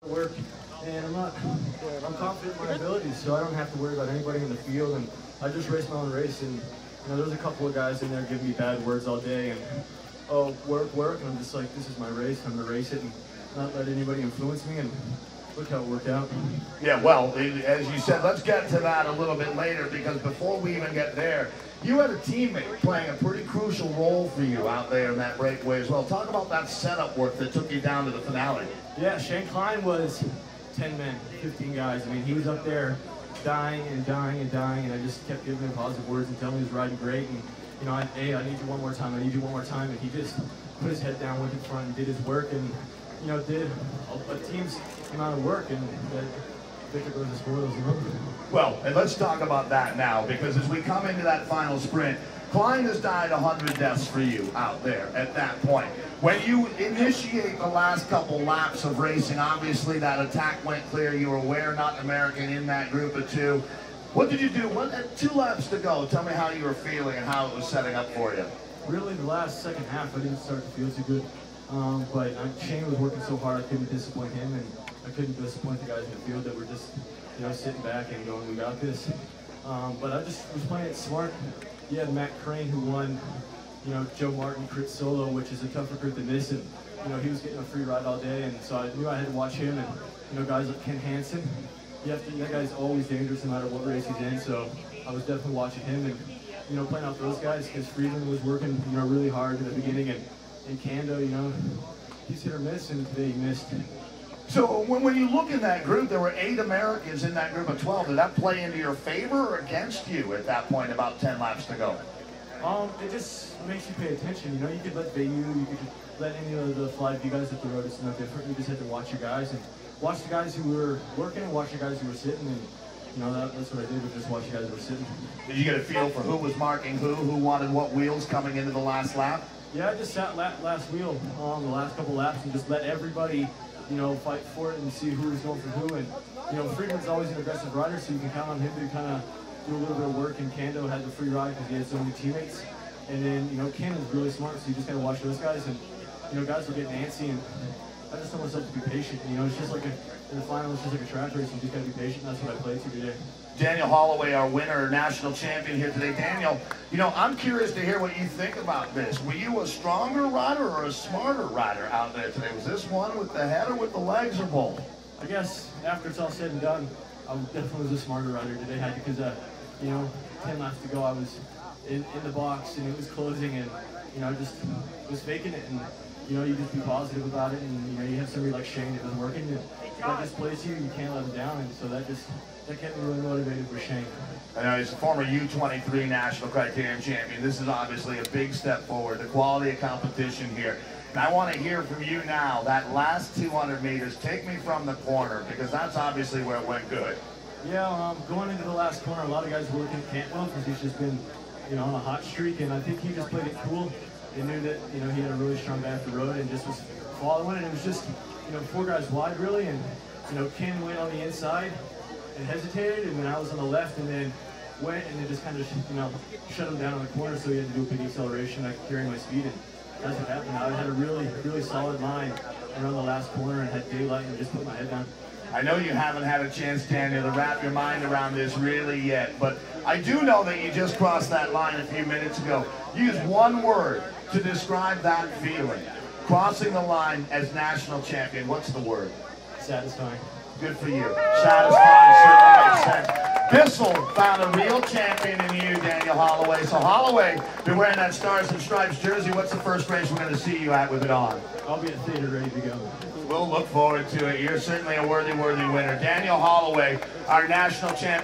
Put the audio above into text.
Work, and I'm confident in my abilities, so I don't have to worry about anybody in the field, and I just race my own race. And there's a couple of guys in there giving me bad words all day, and work, and I'm just like, this is my race, I'm gonna race it and not let anybody influence me, and look how it worked out. Yeah, well, as you said, let's get to that a little bit later, because before we even get there, you had a teammate playing a pretty crucial role for you out there in that breakaway as well. Talk about that setup work that took you down to the finale. Yeah, Shane Klein was 10 men, 15 guys. I mean, he was up there dying and dying and dying, and I just kept giving him positive words and telling him he was riding great. And, hey, I need you one more time, I need you one more time. And he just put his head down, went in front, and did his work, and, did a team's amount of work, and that victor goes the spoils. Well, and let's talk about that now, because as we come into that final sprint, Klein has died 100 deaths for you out there at that point. When you initiate the last couple laps of racing, obviously that attack went clear. You were aware not American in that group of two. What did you do? 2 laps to go. Tell me how you were feeling and how it was setting up for you. Really, the last second half, I didn't start to feel too good. But Shane was working so hard, I couldn't disappoint him, and I couldn't disappoint the guys in the field that were just, sitting back and going, we got this. But I just was playing it smart. You had Matt Crane, who won, Joe Martin crit solo, which is a tougher crit than this, and he was getting a free ride all day, and so I knew I had to watch him. And guys like Ken Hansen, that guy's always dangerous no matter what race he's in. So I was definitely watching him and playing off those guys, because Friedland was working really hard in the beginning, and Kando, he's hit or miss, and today he missed. So when you look in that group, there were 8 Americans in that group of 12. Did that play into your favor or against you at that point, about 10 laps to go? It just makes you pay attention. You could let Bayu, you could let any of the fly you guys at the road. It's no different. You just had to watch your guys and watch the guys who were working and watch the guys who were sitting. And that's what I did, was just watch the guys who were sitting. Did you get a feel for who was marking who wanted what wheels coming into the last lap? Yeah, I just sat last wheel on the last couple laps and just let everybody, fight for it and see who was going for who. And Friedland's always an aggressive rider, so you can count on him to kind of do a little bit of work. And Kando had the free ride because he had so many teammates. And then Ken is really smart, so you just gotta watch those guys. And guys will get antsy, and I just tell myself to be patient. It's just like in the final, it's just like a track race. You just gotta be patient. That's what I played to today. Daniel Holloway, our winner, national champion here today. Daniel, I'm curious to hear what you think about this. Were you a stronger rider or a smarter rider out there today? Was this one with the head or with the legs, or both? I guess after it's all said and done, I definitely was a smarter rider today, because 10 laps to go, I was in the box and it was closing, and I just was faking it, and you just be positive about it, and you have somebody like Shane that doesn't work, and that just plays you can't let him down, and so that kept me really motivated for Shane. I know he's a former U23 National Criterium Champion. This is obviously a big step forward, the quality of competition here. And I want to hear from you now, that last 200 meters, take me from the corner, because that's obviously where it went good. Yeah, going into the last corner, a lot of guys were looking at Cantwell because he's just been, on a hot streak, and I think he just played it cool. They knew that, he had a really strong guy off the road and just was following, and it was just, 4 guys wide really, and, Ken went on the inside and hesitated, and then I was on the left, and then went, and it just kind of, shut him down on the corner, so he had to do a big acceleration. I could carry my speed, and that's what happened. I had a really, really solid line around the last corner and had daylight and just put my head down. I know you haven't had a chance, Daniel, to wrap your mind around this really yet, but I do know that you just crossed that line a few minutes ago. Use one word to describe that feeling. Crossing the line as national champion, what's the word? Satisfying. Good for you. Satisfying certainly makes sense. BISSELL found a real champion in you, Daniel Holloway. So Holloway, been wearing that Stars and Stripes jersey. What's the first race we're going to see you at with it on? I'll be at theater ready to go. We'll look forward to it. You're certainly a worthy winner. Daniel Holloway, our national champion.